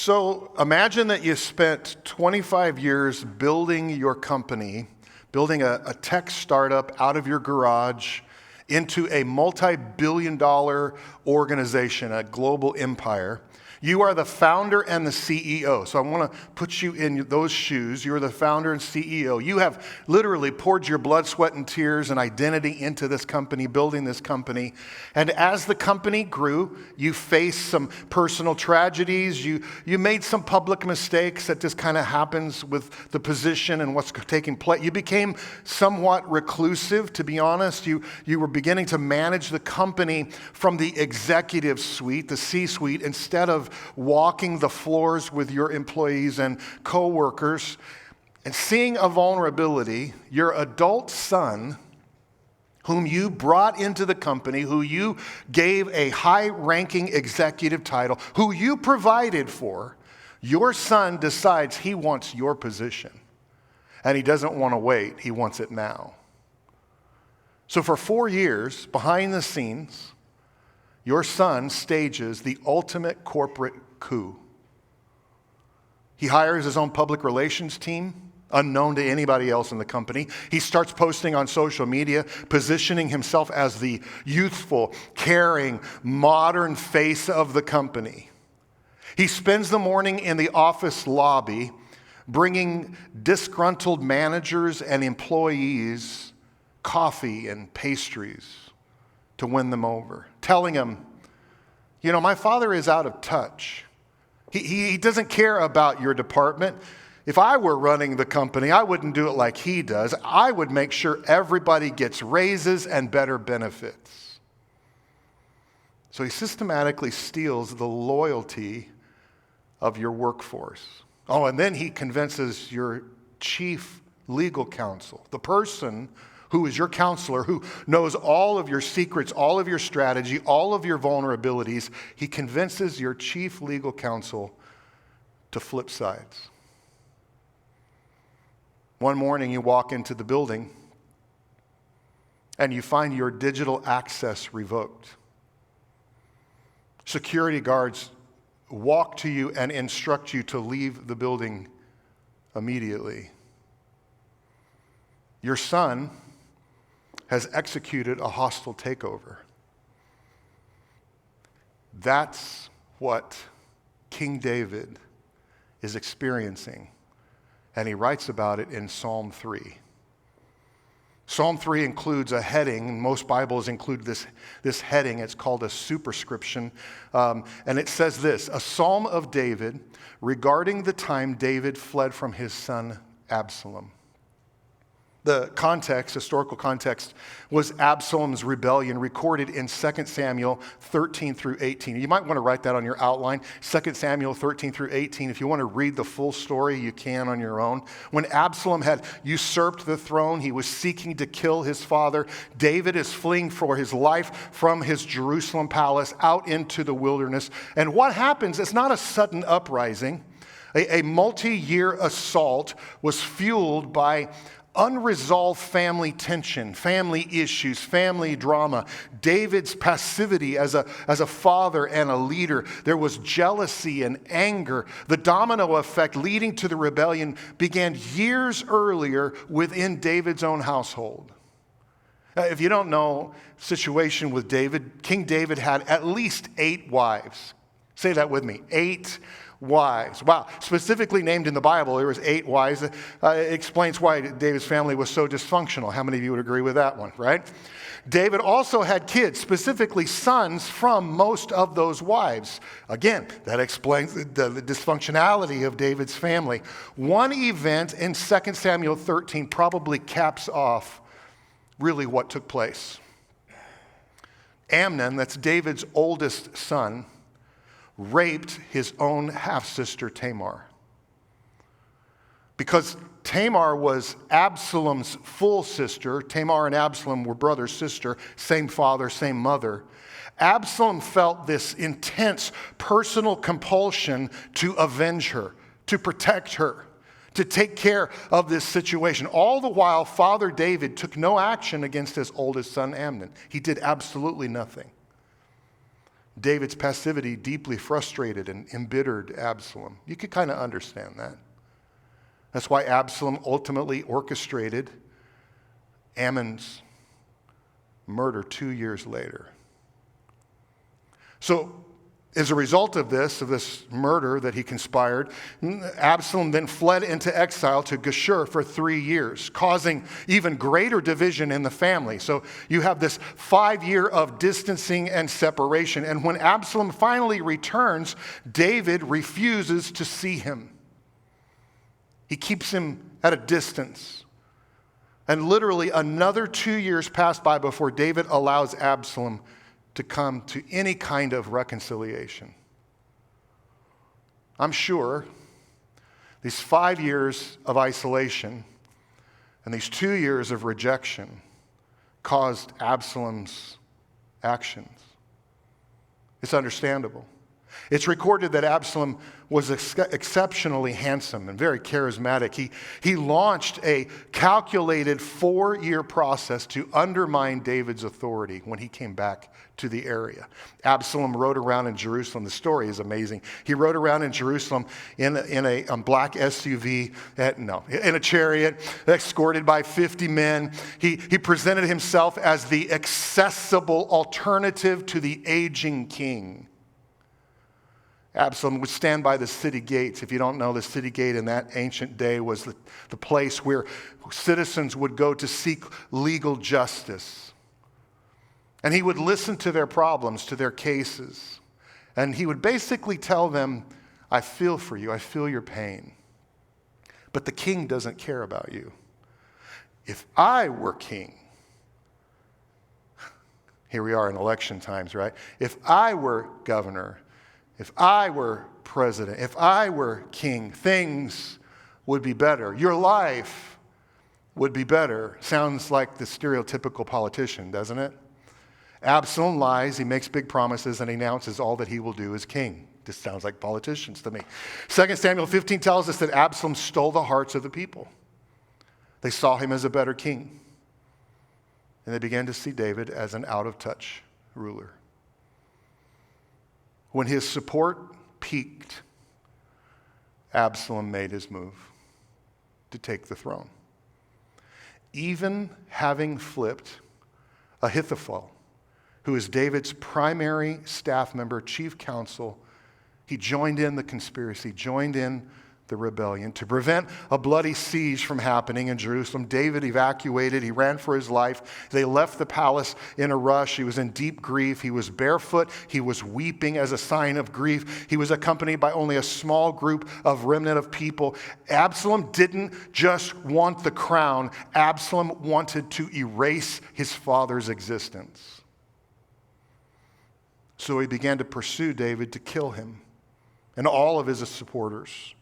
So imagine that you spent 25 years building your company, building a tech startup out of your garage into a multi-billion-dollar organization, a global empire. You are the founder and the CEO. So I want to put you in those shoes. You're the founder and CEO. You have literally poured your blood, sweat, and tears and identity into this company, building this company. And as the company grew, you faced some personal tragedies. You made some public mistakes. That just kind of happens with the position and what's taking place. You became somewhat reclusive, to be honest. You were beginning to manage the company from the executive suite, the C-suite, instead of walking the floors with your employees and coworkers. And seeing a vulnerability, your adult son, whom you brought into the company, who you gave a high-ranking executive title, who you provided for, your son decides he wants your position. And he doesn't want to wait. He wants it now. So for 4 years, behind the scenes, your son stages the ultimate corporate coup. He hires his own public relations team, unknown to anybody else in the company. He starts posting on social media, positioning himself as the youthful, caring, modern face of the company. He spends the morning in the office lobby, bringing disgruntled managers and employees coffee and pastries to win them over, telling them, my father is out of touch. He doesn't care about your department. If I were running the company, I wouldn't do it like he does. I would make sure everybody gets raises and better benefits. So he systematically steals the loyalty of your workforce. Oh, and then he convinces your chief legal counsel, the person who is your counselor, who knows all of your secrets, all of your strategy, all of your vulnerabilities. He convinces your chief legal counsel to flip sides. One morning you walk into the building and you find your digital access revoked. Security guards walk to you and instruct you to leave the building immediately. Your son has executed a hostile takeover. That's what King David is experiencing, and he writes about it in Psalm 3. Psalm 3 includes a heading. Most Bibles include this heading. It's called a superscription, and it says this: a psalm of David regarding the time David fled from his son Absalom. The context, historical context, was Absalom's rebellion recorded in 2 Samuel 13 through 18. You might want to write that on your outline, 2 Samuel 13 through 18. If you want to read the full story, you can on your own. When Absalom had usurped the throne, he was seeking to kill his father. David is fleeing for his life from his Jerusalem palace out into the wilderness. And what happens, it's not a sudden uprising. A multi-year assault was fueled by unresolved family tension, family issues, family drama, David's passivity as a father and a leader. There was jealousy and anger. The domino effect leading to the rebellion began years earlier within David's own household. If you don't know the situation with David, King David had at least 8 wives. Say that with me, 8 wives. Wow, specifically named in the Bible, there was 8 wives. It explains why David's family was so dysfunctional. How many of you would agree with that one, right? David also had kids, specifically sons from most of those wives. Again, that explains the dysfunctionality of David's family. One event in 2 Samuel 13 probably caps off really what took place. Amnon, that's David's oldest son, raped his own half-sister Tamar. Because Tamar was Absalom's full sister. Tamar and Absalom were brother, sister, same father, same mother. Absalom felt this intense personal compulsion to avenge her, to protect her, to take care of this situation. All the while, Father David took no action against his oldest son Amnon. He did absolutely nothing. David's passivity deeply frustrated and embittered Absalom. You could kind of understand that. That's why Absalom ultimately orchestrated Amnon's murder 2 years later. So, as a result of this murder that he conspired, Absalom then fled into exile to Geshur for 3 years, causing even greater division in the family. So you have this 5 year of distancing and separation. And when Absalom finally returns, David refuses to see him. He keeps him at a distance. And literally another 2 years pass by before David allows Absalom to come to any kind of reconciliation. I'm sure these 5 years of isolation and these 2 years of rejection caused Absalom's actions. It's understandable. It's recorded that Absalom was exceptionally handsome and very charismatic. He launched a calculated 4-year process to undermine David's authority when he came back to the area. Absalom rode around in Jerusalem. The story is amazing. He rode around in Jerusalem in a black SUV, in a chariot, escorted by 50 men. He presented himself as the accessible alternative to the aging king. Absalom would stand by the city gates. If you don't know, the city gate in that ancient day was the place where citizens would go to seek legal justice. And he would listen to their problems, to their cases. And he would basically tell them, I feel for you, I feel your pain. But the king doesn't care about you. If I were king, here we are in election times, right? If I were governor, if I were president, if I were king, things would be better. Your life would be better. Sounds like the stereotypical politician, doesn't it? Absalom lies, he makes big promises, and he announces all that he will do as king. This sounds like politicians to me. 2 Samuel 15 tells us that Absalom stole the hearts of the people. They saw him as a better king. And they began to see David as an out-of-touch ruler. When his support peaked, Absalom made his move to take the throne. Even having flipped Ahithophel, who is David's primary staff member, chief counsel, he joined in the conspiracy, joined in the rebellion. To prevent a bloody siege from happening in Jerusalem, David evacuated. He ran for his life. They left the palace in a rush. He was in deep grief. He was barefoot. He was weeping as a sign of grief. He was accompanied by only a small group of remnant of people. Absalom didn't just want the crown. Absalom wanted to erase his father's existence. So he began to pursue David to kill him and all of his supporters.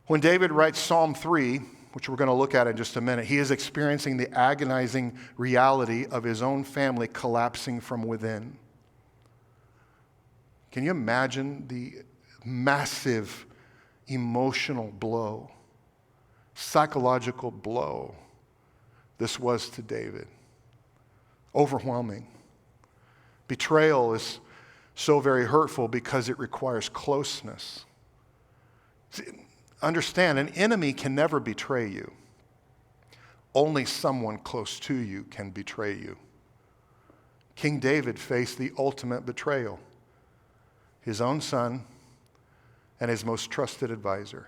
When David writes Psalm 3, which we're going to look at in just a minute, he is experiencing the agonizing reality of his own family collapsing from within. Can you imagine the massive emotional blow, psychological blow this was to David? Overwhelming. Betrayal is so very hurtful because it requires closeness. Understand, an enemy can never betray you. Only someone close to you can betray you. King David faced the ultimate betrayal. His own son and his most trusted advisor.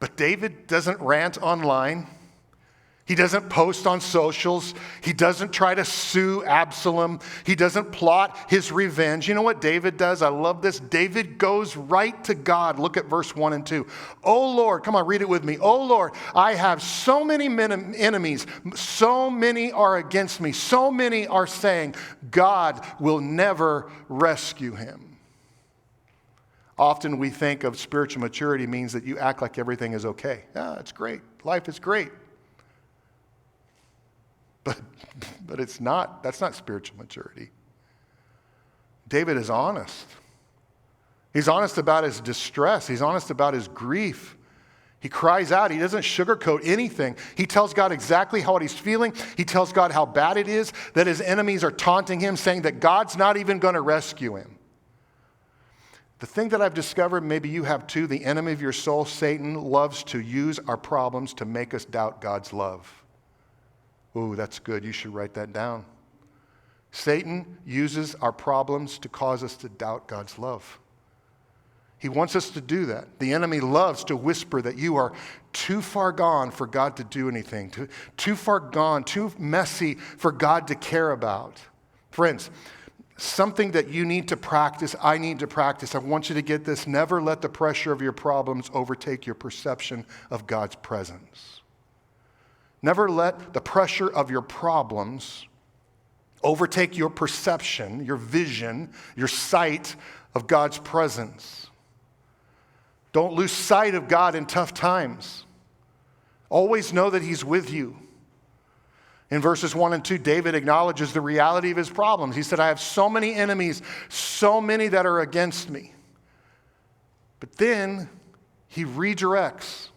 But David doesn't rant online. He doesn't post on socials. He doesn't try to sue Absalom. He doesn't plot his revenge. You know what David does? I love this. David goes right to God. Look at verse 1 and 2. Oh Lord, come on, read it with me. Oh Lord, I have so many enemies. So many are against me. So many are saying, God will never rescue him. Often we think of spiritual maturity means that you act like everything is okay. Yeah, it's great. Life is great. But it's not. That's not spiritual maturity. David is honest. He's honest about his distress. He's honest about his grief. He cries out. He doesn't sugarcoat anything. He tells God exactly how he's feeling. He tells God how bad it is, that his enemies are taunting him, saying that God's not even going to rescue him. The thing that I've discovered, maybe you have too, the enemy of your soul, Satan, loves to use our problems to make us doubt God's love. Ooh, that's good. You should write that down. Satan uses our problems to cause us to doubt God's love. He wants us to do that. The enemy loves to whisper that you are too far gone for God to do anything, too far gone, too messy for God to care about. Friends, something that you need to practice, I need to practice. I want you to get this. Never let the pressure of your problems overtake your perception of God's presence. Never let the pressure of your problems overtake your perception, your vision, your sight of God's presence. Don't lose sight of God in tough times. Always know that he's with you. In verses 1 and 2, David acknowledges the reality of his problems. He said, I have so many enemies, so many that are against me. But then he redirects.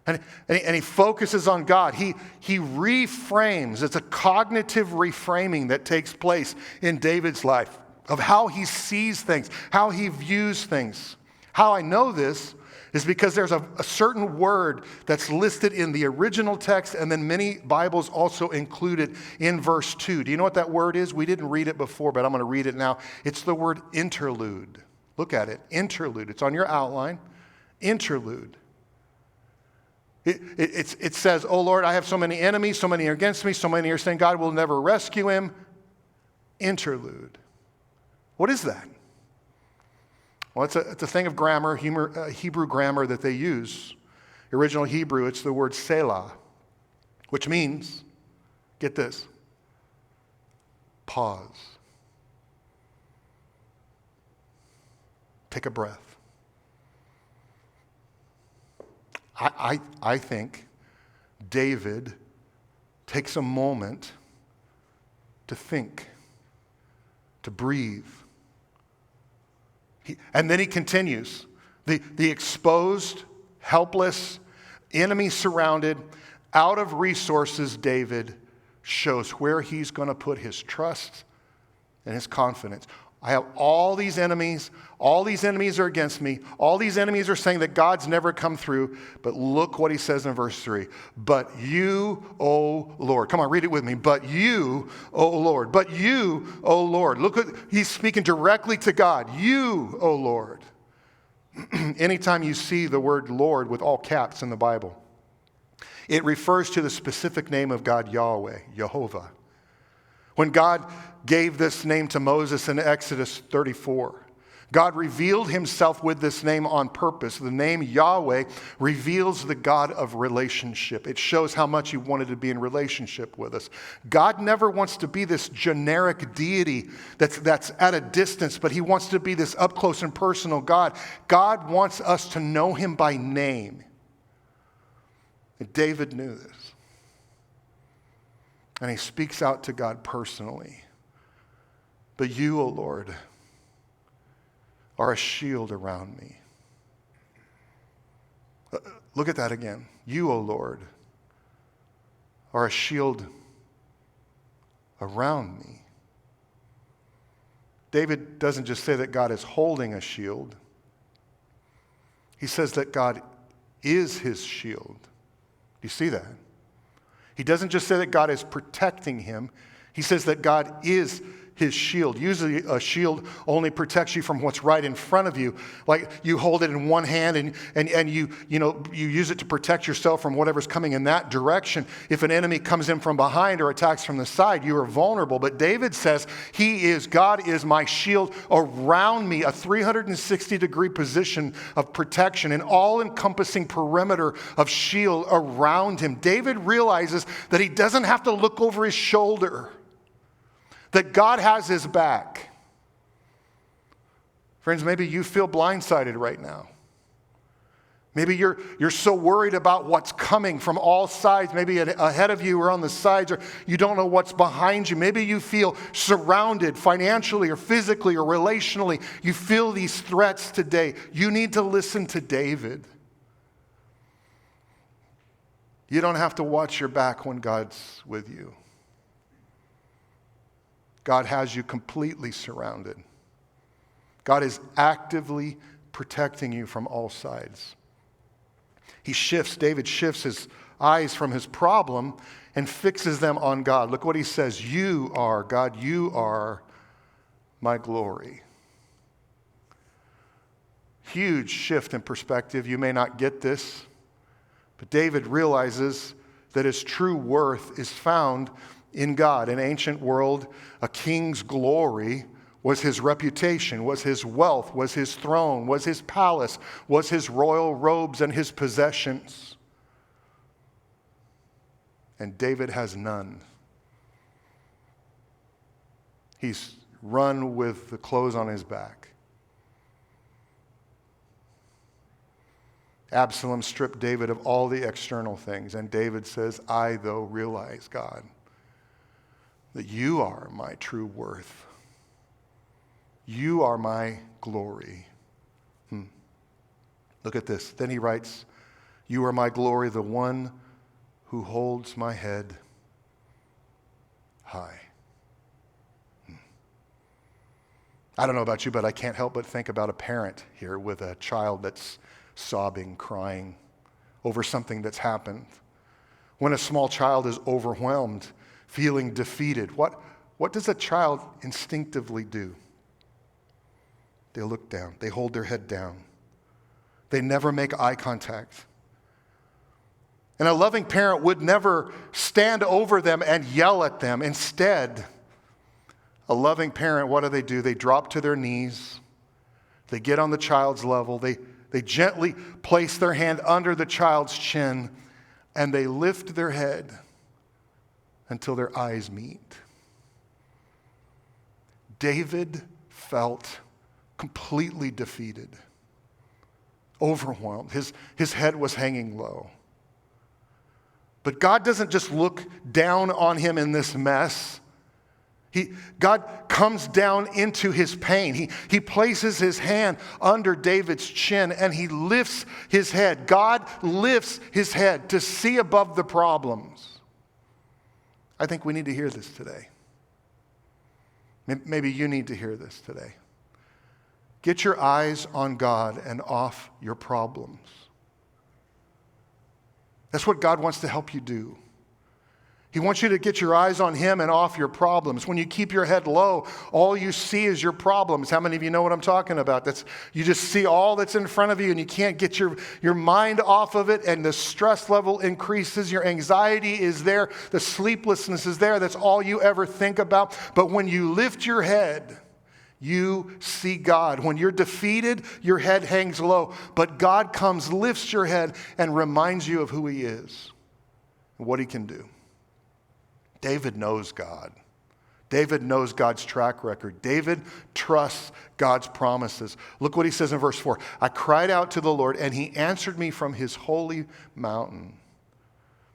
And he focuses on God. He reframes. It's a cognitive reframing that takes place in David's life of how he sees things, how he views things. How I know this is because there's a certain word that's listed in the original text, and then many Bibles also included in verse 2. Do you know what that word is? We didn't read it before, but I'm going to read it now. It's the word interlude. Look at it. Interlude. It's on your outline. Interlude. It says, oh Lord, I have so many enemies, so many are against me, so many are saying God will never rescue him. Interlude. What is that? Well, it's a thing of grammar, Hebrew grammar that they use. Original Hebrew, it's the word Selah, which means, get this, pause. Take a breath. I think David takes a moment to think, to breathe. And then he continues. The exposed, helpless, enemy surrounded, out of resources David shows where he's going to put his trust and his confidence. I have all these enemies. All these enemies are against me. All these enemies are saying that God's never come through. But look what he says in verse 3. But you, O Lord. Come on, read it with me. But you, O Lord. But you, O Lord. Look, he's speaking directly to God. You, O Lord. Anytime you see the word Lord with all caps in the Bible, it refers to the specific name of God, Yahweh, Jehovah. When God gave this name to Moses in Exodus 34, God revealed himself with this name on purpose. The name Yahweh reveals the God of relationship. It shows how much he wanted to be in relationship with us. God never wants to be this generic deity that's at a distance, but he wants to be this up close and personal God. God wants us to know him by name. And David knew this. And he speaks out to God personally. But you, O Lord, are a shield around me. Look at that again. You, O Lord, are a shield around me. David doesn't just say that God is holding a shield. He says that God is his shield. Do you see that? He doesn't just say that God is protecting him. He says that God is his shield. Usually a shield only protects you from what's right in front of you. Like you hold it in one hand and you use it to protect yourself from whatever's coming in that direction. If an enemy comes in from behind or attacks from the side, you are vulnerable. But David says, God is my shield around me, a 360-degree position of protection, an all-encompassing perimeter of shield around him. David realizes that he doesn't have to look over his shoulder, that God has his back. Friends, maybe you feel blindsided right now. Maybe you're so worried about what's coming from all sides, maybe ahead of you or on the sides, or you don't know what's behind you. Maybe you feel surrounded financially or physically or relationally. You feel these threats today. You need to listen to David. You don't have to watch your back when God's with you. God has you completely surrounded. God is actively protecting you from all sides. David shifts his eyes from his problem and fixes them on God. Look what he says. You are, God, you are my glory. Huge shift in perspective. You may not get this, but David realizes that his true worth is found in God. In ancient world, a king's glory was his reputation, was his wealth, was his throne, was his palace, was his royal robes and his possessions. And David has none. He's run with the clothes on his back. Absalom stripped David of all the external things, and David says, I, though, realize, God, that you are my true worth. You are my glory. Look at this. Then he writes, you are my glory, the one who holds my head high. I don't know about you, but I can't help but think about a parent here with a child that's sobbing, crying over something that's happened. When a small child is overwhelmed, feeling defeated, what does a child instinctively do? They look down. They hold their head down. They never make eye contact. And a loving parent would never stand over them and yell at them. Instead, a loving parent, what do? They drop to their knees. They get on the child's level. They gently place their hand under the child's chin, and they lift their head until their eyes meet. David felt completely defeated, overwhelmed. His head was hanging low. But God doesn't just look down on him in this mess. God comes down into his pain. He places his hand under David's chin and he lifts his head. God lifts his head to see above the problems. I think we need to hear this today. Maybe you need to hear this today. Get your eyes on God and off your problems. That's what God wants to help you do. He wants you to get your eyes on him and off your problems. When you keep your head low, all you see is your problems. How many of you know what I'm talking about? You just see all that's in front of you and you can't get your mind off of it, and the stress level increases. Your anxiety is there. The sleeplessness is there. That's all you ever think about. But when you lift your head, you see God. When you're defeated, your head hangs low. But God comes, lifts your head, and reminds you of who he is and what he can do. David knows God. David knows God's track record. David trusts God's promises. Look what he says in verse 4. I cried out to the Lord, and he answered me from his holy mountain.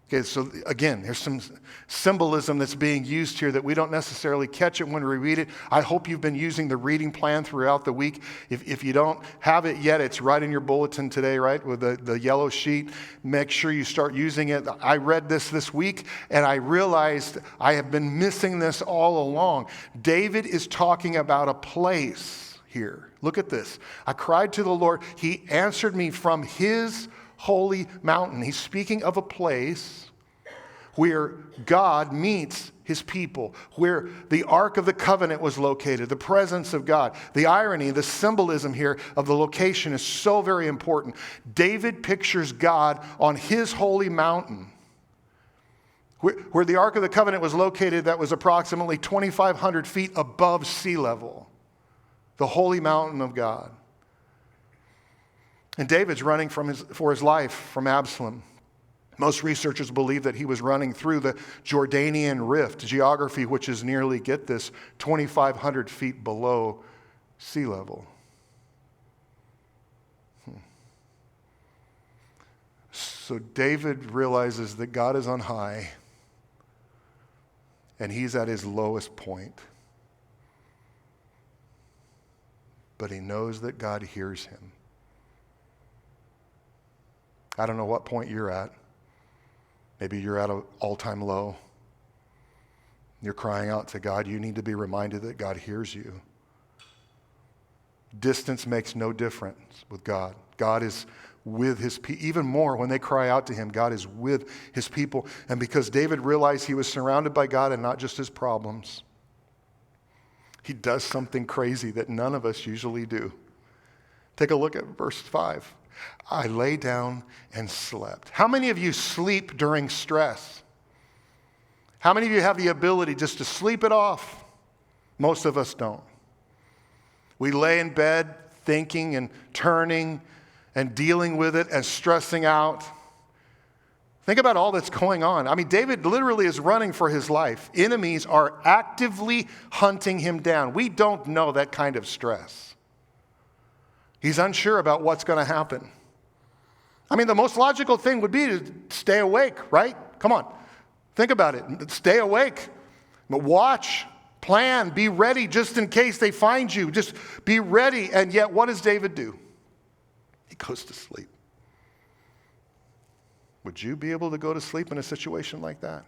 Okay, so again, there's some symbolism that's being used here that we don't necessarily catch it when we read it. I hope you've been using the reading plan throughout the week. If you don't have it yet, it's right in your bulletin today, right, with the yellow sheet. Make sure you start using it. I read this week, and I realized I have been missing this all along. David is talking about a place here. Look at this. I cried to the Lord. He answered me from his holy mountain. He's speaking of a place where God meets his people, where the Ark of the Covenant was located, the presence of God. The irony, the symbolism here of the location is so very important. David pictures God on his holy mountain, where the Ark of the Covenant was located, that was approximately 2,500 feet above sea level, the holy mountain of God. And David's running for his life from Absalom. Most researchers believe that he was running through the Jordanian Rift, geography which is nearly, get this, 2,500 feet below sea level. So David realizes that God is on high and he's at his lowest point. But he knows that God hears him. I don't know what point you're at. Maybe you're at an all-time low. You're crying out to God. You need to be reminded that God hears you. Distance makes no difference with God. God is with his people. Even more, when they cry out to him, God is with his people. And because David realized he was surrounded by God and not just his problems, he does something crazy that none of us usually do. Take a look at verse 5. I lay down and slept. How many of you sleep during stress? How many of you have the ability just to sleep it off? Most of us don't. We lay in bed thinking and turning and dealing with it and stressing out. Think about all that's going on. I mean, David literally is running for his life. Enemies are actively hunting him down. We don't know that kind of stress. He's unsure about what's going to happen. I mean, the most logical thing would be to stay awake, right? Come on. Think about it. Stay awake. But watch, plan, be ready just in case they find you. Just be ready. And yet, what does David do? He goes to sleep. Would you be able to go to sleep in a situation like that?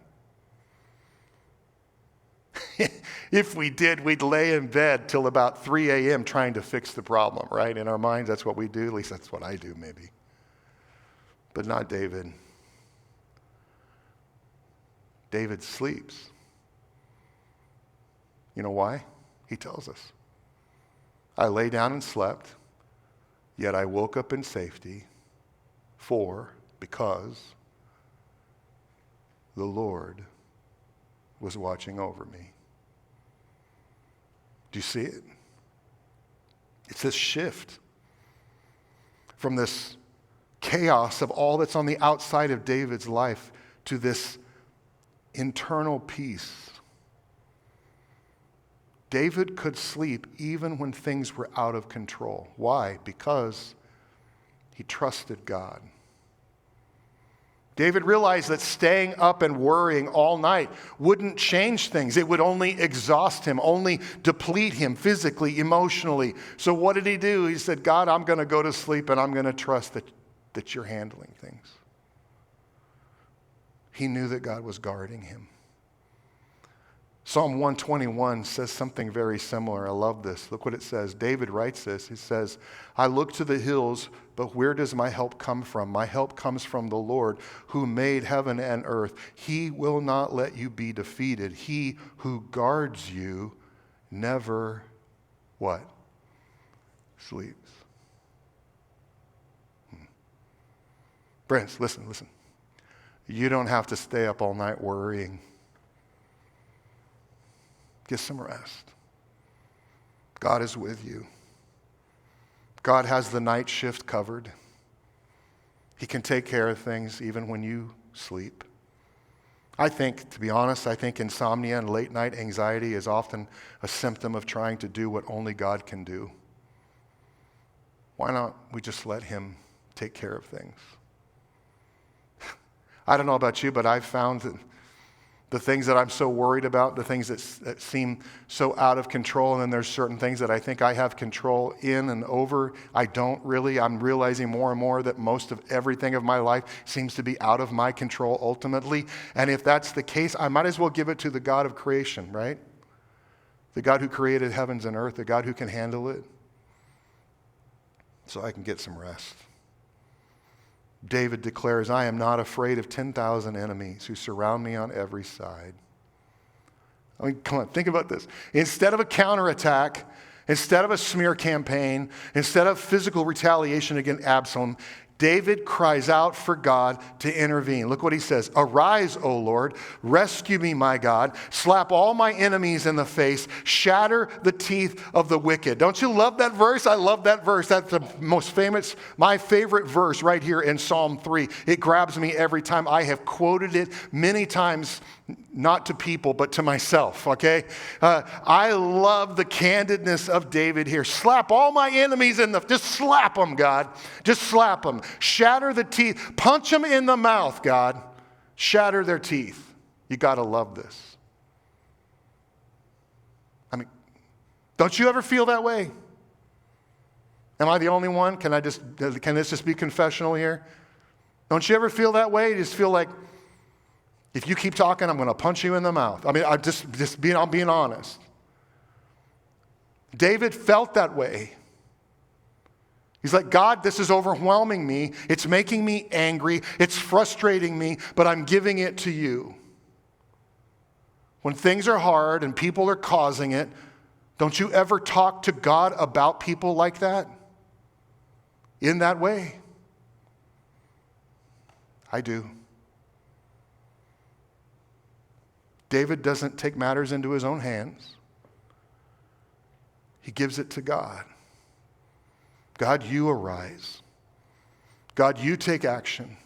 If we did, we'd lay in bed till about 3 a.m. trying to fix the problem, right? In our minds, that's what we do. At least that's what I do, maybe. But not David. David sleeps. You know why? He tells us. I lay down and slept, yet I woke up in safety, because the Lord was watching over me. Do you see it? It's this shift from this chaos of all that's on the outside of David's life to this internal peace. David could sleep even when things were out of control. Why? Because he trusted God. David realized that staying up and worrying all night wouldn't change things. It would only exhaust him, only deplete him physically, emotionally. So what did he do? He said, God, I'm going to go to sleep and I'm going to trust that you're handling things. He knew that God was guarding him. Psalm 121 says something very similar. I love this. Look what it says. David writes this. He says, I look to the hills, but where does my help come from? My help comes from the Lord who made heaven and earth. He will not let you be defeated. He who guards you never, what? Sleeps. Friends, listen. You don't have to stay up all night worrying. Get some rest. God is with you. God has the night shift covered. He can take care of things even when you sleep. To be honest, I think insomnia and late night anxiety is often a symptom of trying to do what only God can do. Why not we just let him take care of things? I don't know about you, but I've found that the things that I'm so worried about, the things that seem so out of control, and then there's certain things that I think I have control in and over. I don't really. I'm realizing more and more that most of everything of my life seems to be out of my control ultimately. And if that's the case, I might as well give it to the God of creation, right? The God who created heavens and earth, the God who can handle it, so I can get some rest. David declares, I am not afraid of 10,000 enemies who surround me on every side. I mean, come on, think about this. Instead of a counterattack, instead of a smear campaign, instead of physical retaliation against Absalom, David cries out for God to intervene. Look what he says. Arise, O Lord. Rescue me, my God. Slap all my enemies in the face. Shatter the teeth of the wicked. Don't you love that verse? I love that verse. That's the most famous, my favorite verse right here in Psalm 3. It grabs me every time. I have quoted it many times, not to people, but to myself, okay? I love the candidness of David here. Slap all my enemies just slap them, God. Just slap them. Shatter the teeth. Punch them in the mouth, God. Shatter their teeth. You got to love this. I mean, don't you ever feel that way? Am I the only one? Can this just be confessional here? Don't you ever feel that way? You just feel like, If you keep talking, I'm going to punch you in the mouth. I mean, I'm being honest. David felt that way. He's like, God, this is overwhelming me. It's making me angry. It's frustrating me, but I'm giving it to you. When things are hard and people are causing it, don't you ever talk to God about people like that? In that way? I do. David doesn't take matters into his own hands. He gives it to God. God, you arise. God, you take action.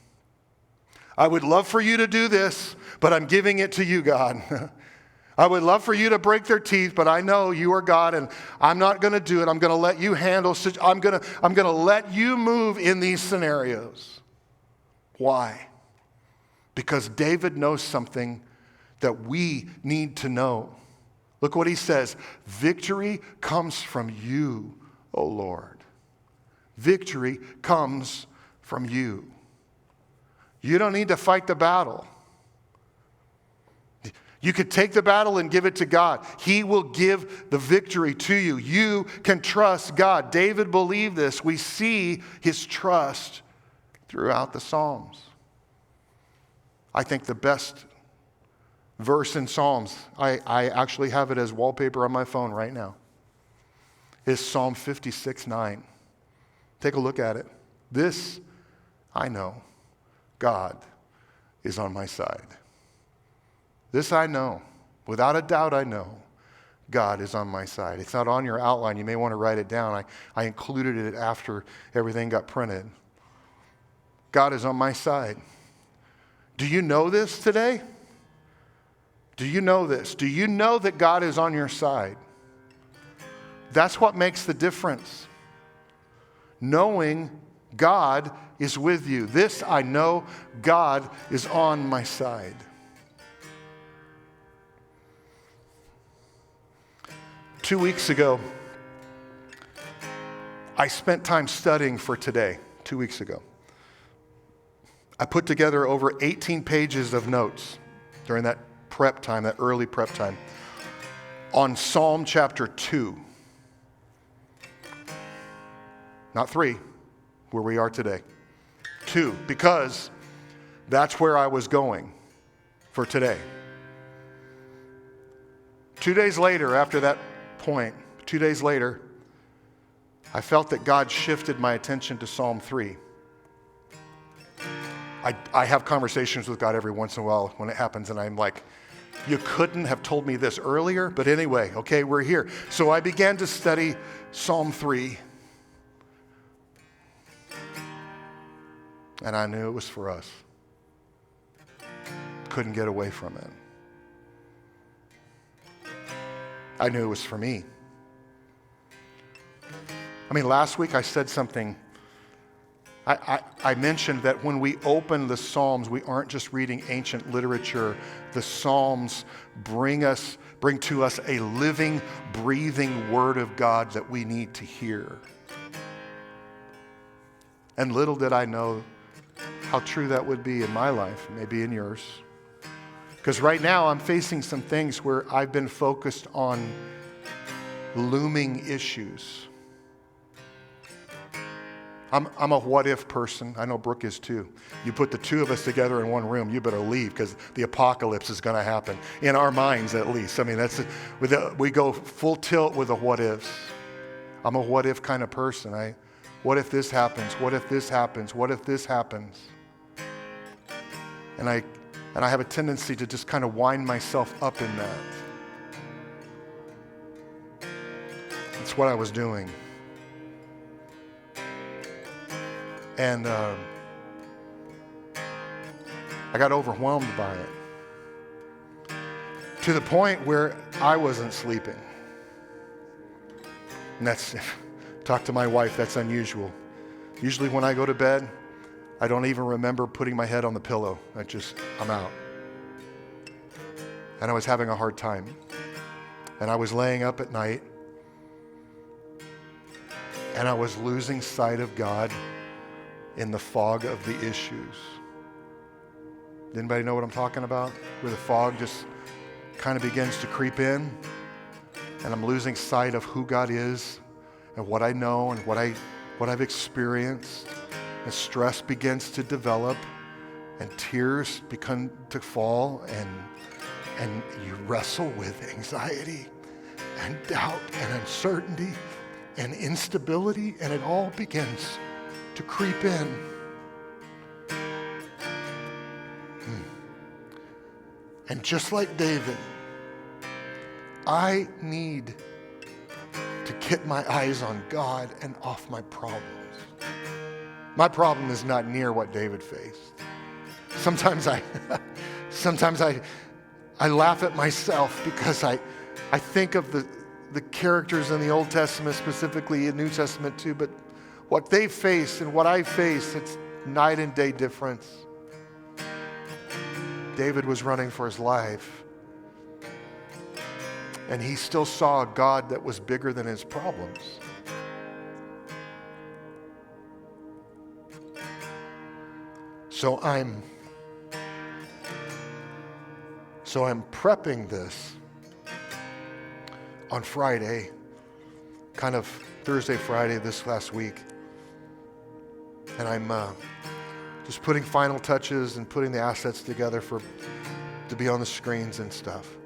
I would love for you to do this, but I'm giving it to you, God. I would love for you to break their teeth, but I know you are God, and I'm not going to do it. I'm going to let you handle. I'm going to let you move in these scenarios. Why? Because David knows something that we need to know. Look what he says. Victory comes from you, O Lord. Victory comes from you. You don't need to fight the battle. You could take the battle and give it to God. He will give the victory to you. You can trust God. David believed this. We see his trust throughout the Psalms. I think the best verse in Psalms, I actually have it as wallpaper on my phone right now, is Psalm 56:9. Take a look at it. This I know, God is on my side. This I know, without a doubt I know, God is on my side. It's not on your outline. You may want to write it down. I included it after everything got printed. God is on my side. Do you know this today? Do you know this? Do you know that God is on your side? That's what makes the difference. Knowing God is with you. This I know, God is on my side. Two weeks ago, I spent time studying for today, 2 weeks ago. I put together over 18 pages of notes during that prep time, that early prep time, on Psalm chapter 2. Not 3, where we are today. 2, because that's where I was going for today. 2 days later, after that point, 2 days later, I felt that God shifted my attention to Psalm 3. I have conversations with God every once in a while when it happens, and I'm like, you couldn't have told me this earlier? But anyway, okay, we're here. So I began to study Psalm 3, and I knew it was for us. Couldn't get away from it. I knew it was for me. I mean, last week I said something. I mentioned that when we open the Psalms, we aren't just reading ancient literature. The Psalms bring to us a living, breathing word of God that we need to hear. And little did I know how true that would be in my life, maybe in yours. Because right now I'm facing some things where I've been focused on looming issues. I'm a what-if person. I know Brooke is too. You put the two of us together in one room, you better leave because the apocalypse is going to happen. In our minds, at least. I mean, we go full tilt with the what-ifs. I'm a what-if kind of person. What if this happens? What if this happens? What if this happens? And I have a tendency to just kind of wind myself up in that. That's what I was doing. And I got overwhelmed by it to the point where I wasn't sleeping. And talk to my wife, that's unusual. Usually when I go to bed, I don't even remember putting my head on the pillow. I'm out. And I was having a hard time. And I was laying up at night, and I was losing sight of God in the fog of the issues. Anybody know what I'm talking about? Where the fog just kind of begins to creep in, and I'm losing sight of who God is and what I know and what I've experienced. And stress begins to develop, and tears begin to fall, and you wrestle with anxiety and doubt and uncertainty and instability, and it all begins to creep in. And just like David, I need to get my eyes on God and off my problems. My problem is not near what David faced. Sometimes I laugh at myself because I think of the characters in the Old Testament, specifically in New Testament too, but what they face and what I face, it's night and day difference. David was running for his life, and he still saw a God that was bigger than his problems. So I'm prepping this on Friday, kind of Thursday, Friday this last week. And I'm just putting final touches and putting the assets together to be on the screens and stuff.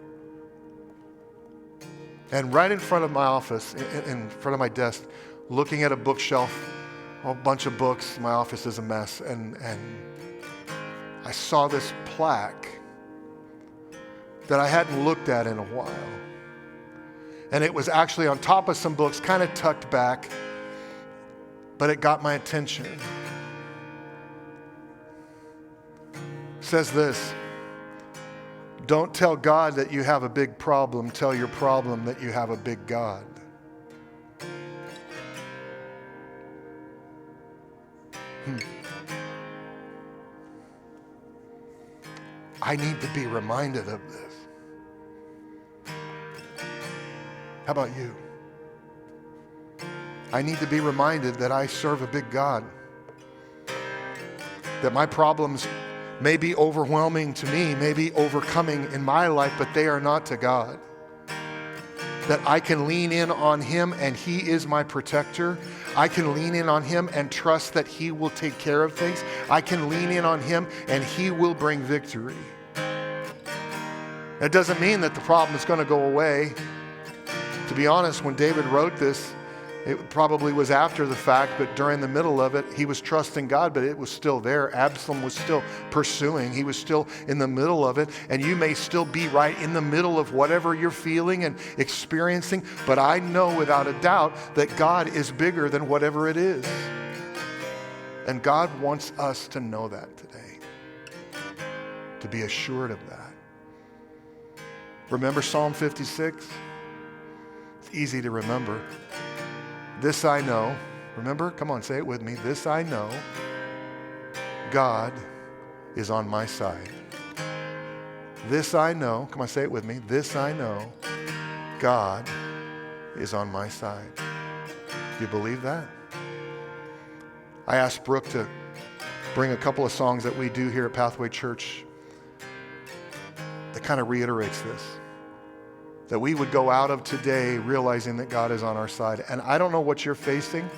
And right in front of my office, in front of my desk, looking at a bookshelf, a bunch of books, my office is a mess, and I saw this plaque that I hadn't looked at in a while. And it was actually on top of some books, kind of tucked back, but it got my attention. It says this: don't tell God that you have a big problem, tell your problem that you have a big God. I need to be reminded of this. How about you? I need to be reminded that I serve a big God. That my problems may be overwhelming to me, may be overcoming in my life, but they are not to God. That I can lean in on Him and He is my protector. I can lean in on Him and trust that He will take care of things. I can lean in on Him and He will bring victory. That doesn't mean that the problem is going to go away. To be honest, when David wrote this, it probably was after the fact, but during the middle of it, he was trusting God, but it was still there. Absalom was still pursuing. He was still in the middle of it, and you may still be right in the middle of whatever you're feeling and experiencing, but I know without a doubt that God is bigger than whatever it is. And God wants us to know that today, to be assured of that. Remember Psalm 56? It's easy to remember. This I know. Remember? Come on, say it with me. This I know. God is on my side. This I know. Come on, say it with me. This I know. God is on my side. Do you believe that? I asked Brooke to bring a couple of songs that we do here at Pathway Church that kind of reiterates this. That we would go out of today realizing that God is on our side. And I don't know what you're facing.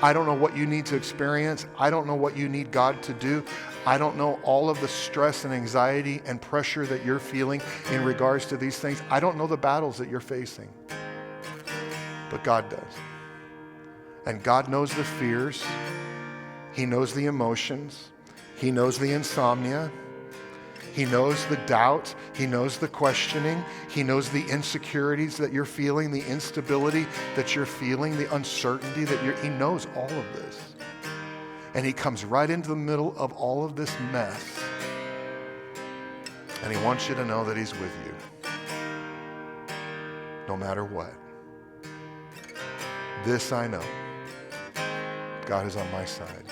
I don't know what you need to experience. I don't know what you need God to do. I don't know all of the stress and anxiety and pressure that you're feeling in regards to these things. I don't know the battles that you're facing. But God does. And God knows the fears. He knows the emotions. He knows the insomnia. He knows the doubt. He knows the questioning. He knows the insecurities that you're feeling, the instability that you're feeling, the uncertainty that He knows all of this. And He comes right into the middle of all of this mess. And He wants you to know that He's with you, no matter what. This I know. God is on my side.